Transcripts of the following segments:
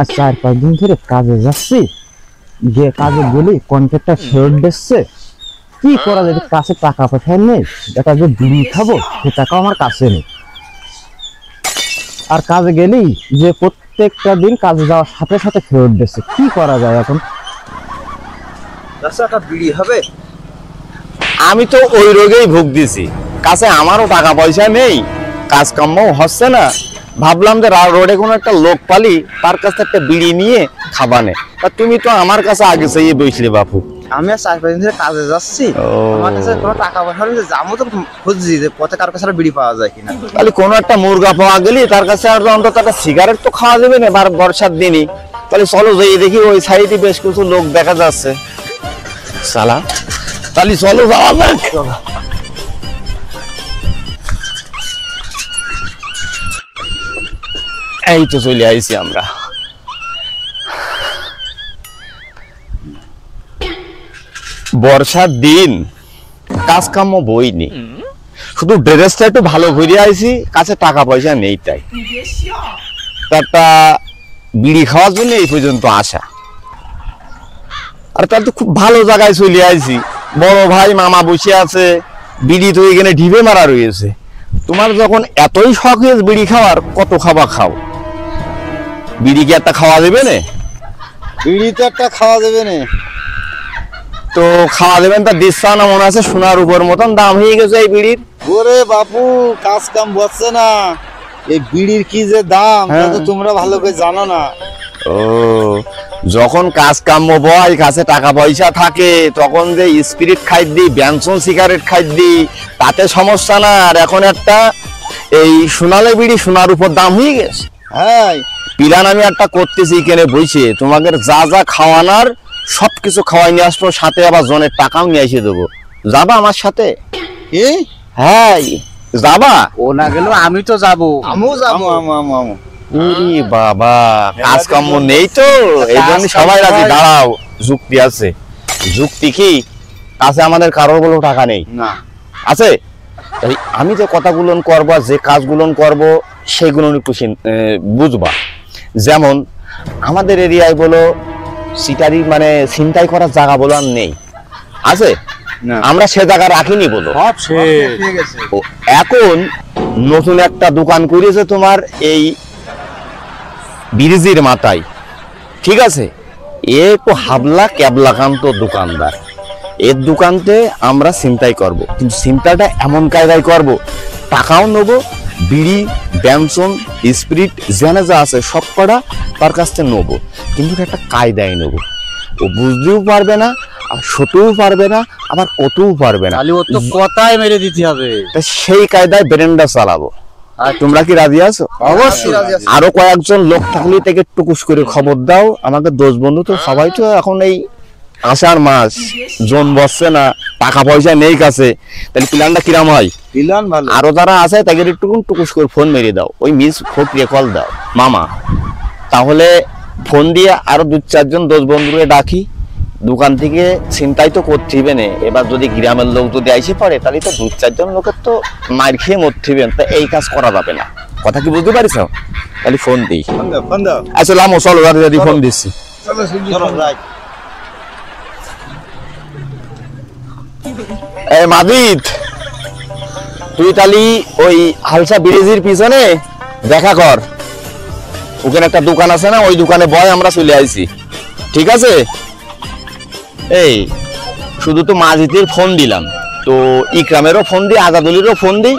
আর 4-5 দিন ধরে কাজে যাচ্ছি, গিয়ে কাজে গেলে কন্ট্রাক্টর ফেরত দিচ্ছে। কি করা যাবে, কাছে টাকা পয়সা নেই, এটা যে বিড়ি খাবো সে টাকাও আমার কাছে নেই। আর কাজে গেলেই যে প্রত্যেকটা দিন কাজে যাওয়ার সাথে সাথে ফেরত দিচ্ছে, কি করা যায় এখন? একটা বিড়ি হবে? আমি তো ওই রোগেই ভুগতেছি, কাছে আমারও টাকা পয়সা নেই, কাজ কাম্যও হচ্ছে না। ভাবলাম যে রোডে কোনো একটা লোক পালি, তার কাছে একটা বিড়ি নিয়ে খাবানে। তা তুমি তো আমার কাছে আগে চাইয়ে বসলে বাপু। আমি আর 4-5 দিন ধরে কাজে যাচ্ছি, আমার কাছে কোনো টাকা পয়সা নেই, যাবো তো খুঁজছি যে পথে কার কাছে বিড়ি পাওয়া যায় কিনা। তাহলে কোনো একটা মুরগা পাওয়া গেলি, তার কাছে আর অন্তত একটা সিগারেট তো খাওয়া যাবে না বর্ষার দিনই। তাহলে চলো যাই দেখি, ওই সাইডে বেশ কিছু লোক দেখা যাচ্ছে। সালা, তাহলে চলো যাওয়া যাক। এই তো চলে আইছি আমরা। বর্ষার দিন, কাজ কাম্য বইনি, শুধু ড্রেসটা একটু ভালো ঘুরে আইছি, কাছে টাকা পয়সা নেই, তাই একটা বিড়ি খাওয়ার জন্য এই পর্যন্ত আসা। আর তার তো খুব ভালো জায়গায় চলে আইছি, বড় ভাই মামা বসে আছে, বিড়ি তো এখানে ঢিবে মারা রয়েছে। তোমার যখন এতই শখ হয়েছে বিড়ি খাওয়ার, কত খাবা খাও, বিড়ি কি একটা খাওয়া দেবে না? বিড়ি তো একটা খাওয়া যাবে না। তো খাওয়া দেবেন, তা দিচ্ছা না মনে আছে, সোনার উপর মতন দাম হয়ে গেছে এই বিড়ির। ওরে বাপু, কাজ কাম বসছে না, এই বিড়ির কি যে দাম তা তো তোমরা ভালো করে জানো না। ও, যখন কাজ কাম্য বয়, কাছে টাকা পয়সা থাকে, তখন যে স্পিরিট খাই দিই, ব্যানসন সিগারেট খাই দিই, তাতে সমস্যা না। আর এখন একটা এই সোনালে বিড়ি, সোনার উপর দাম হয়ে গেছে। হ্যাঁ, প্ল্যান আমি একটা করতেছি, কেনে বইছে তোমাদের যা যা খাওয়ানোর সবকিছু খাওয়াই নিয়ে আসবো, সাথে আবার জনের টাকাও নিয়ে এসে দেবো। যাবা আমার সাথে? কি? হ্যাঁ, যাবা? ও না গেলেও আমি তো যাবো। আমিও যাবো। ওরে বাবা, কাজ কাম্য নেই তো, এই জন্য সবাই রাজি। দাঁড়াও, যুক্তি আছে। যুক্তি কি? কাছে আমাদের কারোর বলে টাকা নেই না, আছে। আমি যে কথাগুলো করবো, যে কাজগুলো করবো, সেগুলো একটু বুঝবা। যেমন আমাদের এরিয়ায় বলো সিটারি, মানে ছিনতাই করার জায়গা বলো আর নেই, আছে? আমরা সে জায়গা রাখিনি বলো। এখন নতুন একটা দোকান করেছে তোমার এই ব্রিজের মাথায়, ঠিক আছে? এ তো হাবলা ক্যাবলাকান্ত দোকানদার, এর দোকানতে আমরা ছিনতাই করব, কিন্তু ছিনতাইটা এমন কায়দায় করব, টাকাও নেবো, বিড়ি ব্যানসন স্পিরিট জেনে যা আছে সব কটা তার কাছ থেকে নেবো, কিন্তু একটা কায়দায় নেবো। ও বুঝতেও পারবে না, আর শোতেও পারবে না, আবার কতও পারবে না, ও তো কথাই মেরে দিতে হবে। সেই কায়দায় ব্রেনটা চালাবো। আর তোমরা কি রাজি আছো? অবশ্যই রাজি আছি। আরো কয়েকজন লোক থাকলে থেকে টুকুস করে খবর দাও আমাকে। দোষ বন্ধু তো সবাই তো এখন এই আষাঢ় মাস, জন বসছে না, টাকা পয়সা নেই কাছে, তাহলে প্ল্যানটা কিরাম হয়? প্ল্যান ভালো। আরো যারা আছে তাদের একটু টুকুস করে ফোন মেরে দাও, ওই মিস ফোকরিয়ে কল দাও মামা, তাহলে ফোন দিয়ে আরো 2-4 জন দোষ বন্ধুকে ডাকি। দোকান থেকে ছিনতাই তো করতে না, এবার যদি গ্রামের লোক যদি আইসে পড়ে, তাহলে তো 2-4 জন লোকের তো মার খেয়ে মরতে হবে, তা এই কাজ করা যাবে না। কথা কি বুঝতে পারিস? তাহলে ফোন দিই। আচ্ছা লামো, চলো দাদি ফোন দিচ্ছি। এই মাদিত, তুই তাহলে ওই হালসা ব্রিজের পিছনে দেখা কর, ওখানে একটা দোকান আছে না, ওই দোকানে বয়, আমরা চলে আইছি, ঠিক আছে? এই শুধু তো মাজিদের ফোন দিলাম, তো ইকরামেরও ফোন দিই, আজাদুলেরও ফোন দিই।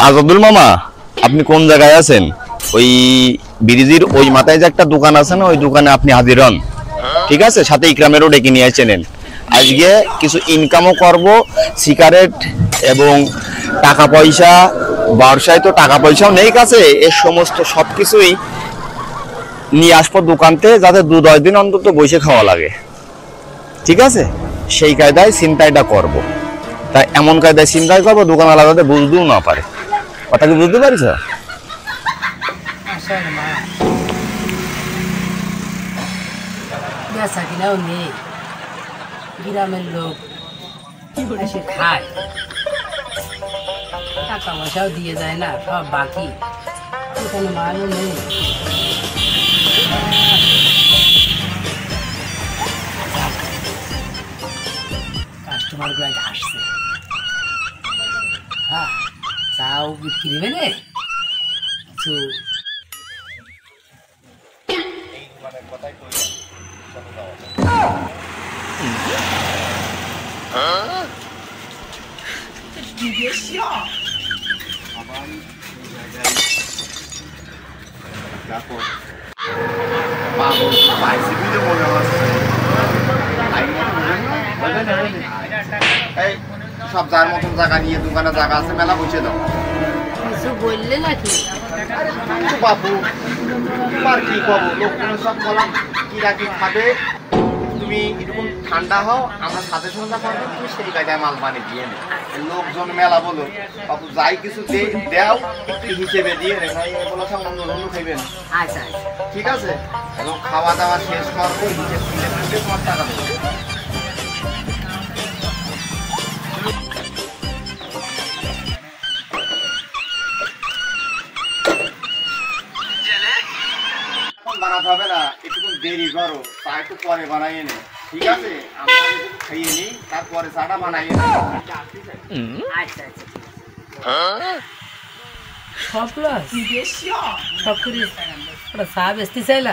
আজাদুল মামা, আপনি কোন জায়গায় আছেন? ওই ব্রিজের ওই মাথায় যে একটা দোকান আছে না, ওই দোকানে আপনি হাজির হন, ঠিক আছে? সাথে ইকরামেরও ডেকে নিয়ে আসেন। আজকে কিছু ইনকামও করব, সিগারেট এবং টাকা পয়সা, বর্ষায় তো টাকা পয়সাও নেই কাছে, এর সমস্ত সবকিছুই নিয়ে আসবো দোকানতে, যাতে 2-10 দিন অন্তত বসে খাওয়া লাগে, ঠিক আছে? সেই কায়দায় ছিনতাইটা করব। তাই এমন কায়দায় ছিনতাই করবো দোকানওয়ালা যাতে বুঝতেও না পারে। কথা কি বুঝতে পারিস? গ্রামের লোক এসে খায়, টাকা পয়সাও দিয়ে যায় না, সব বাকি। এখানে মালও নেই। কাস্টমার গুলো আসছে। হ্যাঁ, চাও বিক্রি হবে না কিছু। দেখো পাগল বাইসিকেলে মনে হচ্ছে এই সব যার মতন জায়গা নিয়ে দোকানে জায়গা আছে মেলা বসে দাও কিছু বললে নাকি? বাবু তোমার কি কবো লোকজন সব বলাম কি রাখি খাবে তুমি এরকম ঠান্ডা হও আমরা সাথে সন্ধ্যা করবে তুমি সেই জায়গায় মাল পানি দিয়ে নে লোকজন মেলা বলো বাবু যাই কিছু দেও একটু হিসেবে দিয়ে রে ভাই বলো সব অন্য খাইবেন আচ্ছা ঠিক আছে এবং খাওয়া দাওয়া শেষ করবো হিসেব কিনে তোমার টাকা দেবো বানাতে হবে না একটু দেরি করো চা একটু পরে বানাই নে ঠিক আছে আমরা একটু খাইয়ে নিই তারপরে চাটা বানাই নে আচ্ছা সব লস সব করে ওটা চা বেচতে চাইলা?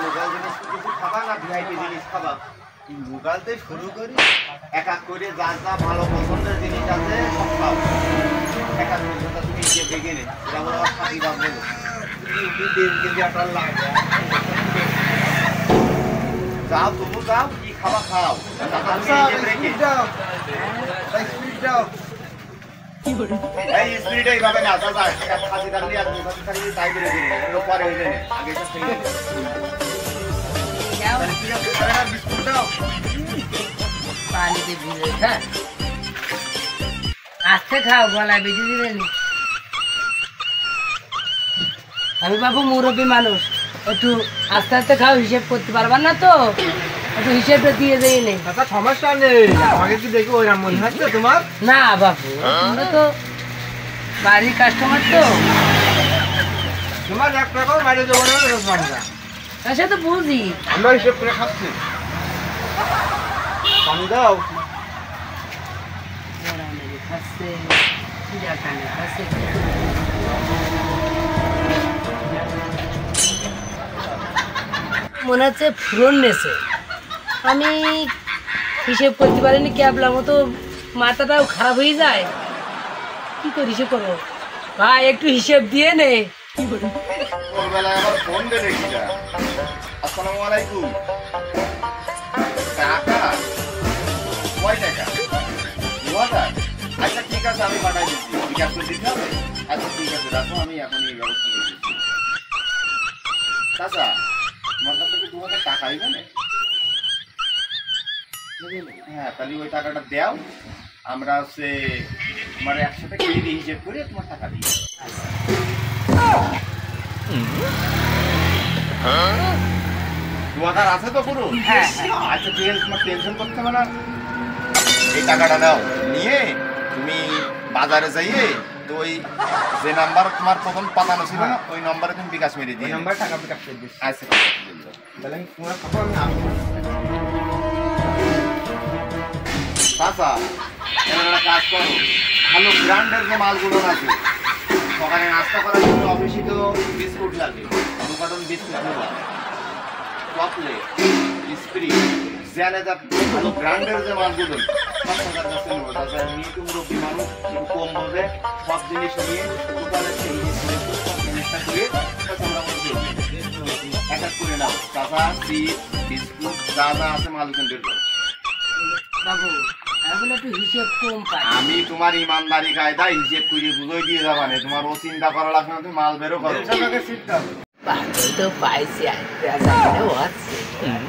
লোকাল জিনিস কিছু খাবা না ভিআইপি জিনিস খাবা লোকালতে শুরু করি এক এক করে যা যা ভালো পছন্দের জিনিস আছে সব খাও এক এক করে তুমি যে বেগে নে এটা বলো খাবি বা বলো যাও তবু যাও কি খাবা খাও এই স্পিরিট এইভাবে না দাদা খাসি দাঁড়িয়ে আর খাসি দাঁড়িয়ে তাই করে দিন পরে হইলে আগে বিস্কুট দাও পানিতে ভিজে খা আস্তে খাও গলায় বেঁধে দিবেন। আমি বাবু মুরব্বী মানুষ একটু আস্তে আস্তে খাও হিসেব করতে পারবার না তো একটু হিসেবটা দিয়ে দেই নেই। সমস্যা নেই আমাকে কি দেখি ওইরকম মনে হচ্ছে তোমার? না বাবু তোমরা তো বাড়ির কাস্টমার তো তোমার 1 টাকাও বাইরে যাবো না সে তো বুঝি আমরা হিসেব করে খাচ্ছি পানি দাও খাচ্ছে খাচ্ছে মনে হচ্ছে ফুরন নেছে। আমি হিসেব করতে পারিনি ক্যাবলার মতো মাথাটাও খারাপ হয়ে যায় কি করে হিসেব করবো ভাই একটু হিসেব দিয়ে নে। ভোরবেলায় আবার ফোন দিয়ে দেখি যা আসসালামু আলাইকুম টাকা কয় টাকা 2000 আচ্ছা ঠিক আছে আমি পাঠাই দিচ্ছি ঠিক আছে দিতে হবে আচ্ছা ঠিক আছে রাখো আমি এখনই ব্যবস্থা করে দিচ্ছি চাচা তোমার কাছে কি 2000 টাকা হইবে না? হ্যাঁ তাহলে ওই টাকাটা দাও আমরা হচ্ছে তোমার একসাথে কেটে হিসেব করে তোমার টাকা দিই 2000 আছে তো পুরো? হ্যাঁ আচ্ছা ঠিক আছে তোমার টেনশন করতে হবে না এই টাকাটা নাও নিয়ে তুমি বাজারে যাইয়ে তো ওই যে নাম্বার তোমার প্রথম পাতানো ছিল না ওই নম্বরে তুমি বিকাশ মেরে দিই নাম্বার টাকা বিকাশ করে দিস আচ্ছা তাহলে তোমার খাবো আমি চাচা একটা কাজ করো ভালো ব্র্যান্ডের যে মালগুলো আছে সকালে নাস্তা করার জন্য অফিসে তো বিস্কুট লাগে 2 কার্টন বিস্কুট নেবা চকলেট স্প্রিট জ্যানেদার ভালো ব্র্যান্ডের যে মালগুলো সব কাছে নেবো তাছাড়া এমনি তো মুরব্বী মানুষ একটু কম বোঝে সব জিনিস নিয়ে দোকানের সেই জিনিসটা করে এক এক করে নাও চাচা চিপস বিস্কুট যা যা আছে মাল কিন্তু বাবু এখন একটু হিসেব কম পাই আমি তোমার ইমানদারি কায়দায় হিসেব করে বুঝিয়ে দিয়ে যাবা না তোমার ও চিন্তা করা লাগবে না তুমি মাল বেরো করো পাগল তো পাইছি আছে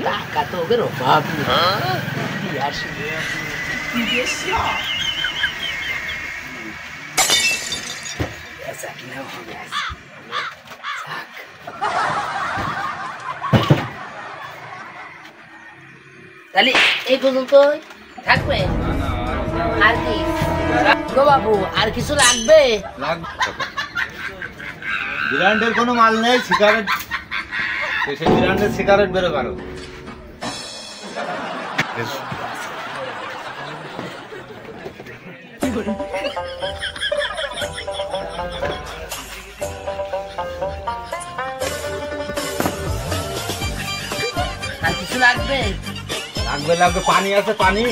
টাকা তো ওদের অভাব নেই আসবে তাহলে এই পর্যন্ত থাকবে আর কি গো বাবু আর কিছু লাগবে? ব্র্যান্ডের কোনো মাল নেই, সিগারেট সেই ব্র্যান্ডের সিগারেট বেরো করো। আর কিছু লাগবে? লাগবে লাগবে, পানি আছে, পানি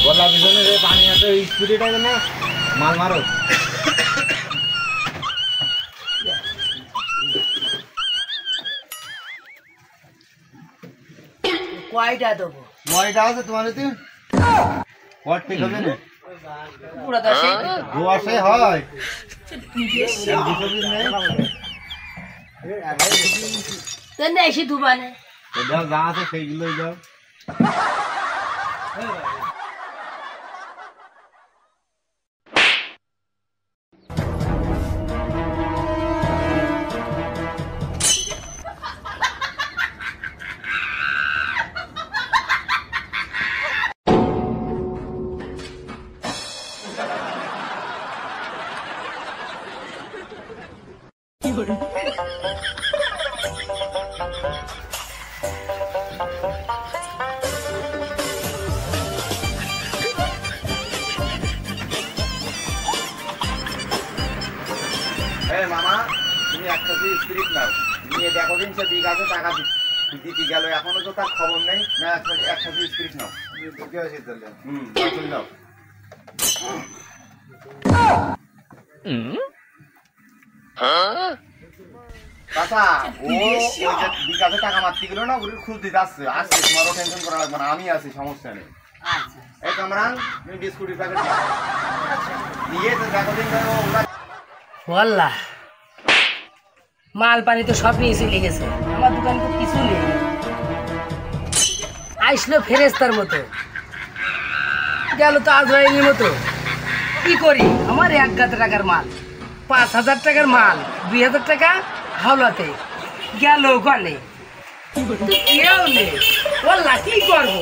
গলা পিছনে যে পানি আছে, ওই স্পিরিটা না মাল মারো। কয়টা দেবো? ময়টা আছে তোমার এতে? কট ঠিক হবে না? পুরো দশে দোয়াশে হয়। তেনে এসে দুবানে দাও, যা আছে সেইগুলোই দাও। মামা, তুমি একটা স্পিরিট নাও, নিয়ে দেখো দিন সে দিক আছে, টাকা দিতে গেল, এখনো তো তার খবর নেই। না, একটা স্পিরিট নাও। নাও। চাচা, ও ওই যে বিকাশে টাকা মারতে গেল না, ওর খুঁজ দিতে আসছে। আসছে, তোমারও টেনশন করা লাগবে না, আমি আছি, সমস্যা নেই। এই কামরান, তুমি বিস্কুটের প্যাকেট নিয়ে দেখো দিন বললা মাল পানি তো সব নিয়ে চলে গেছে, আমার দোকানে তো কিছু নেই। আসলো ফেরেস্তার মতো, গেল তো আজরাইলের মতো। কি করি, আমার 1,000 টাকার মাল, 5,000 টাকার মাল, 2,000 টাকা হাওলাতে গেল ওখানে, কেউ নেই। বললা কি করবো?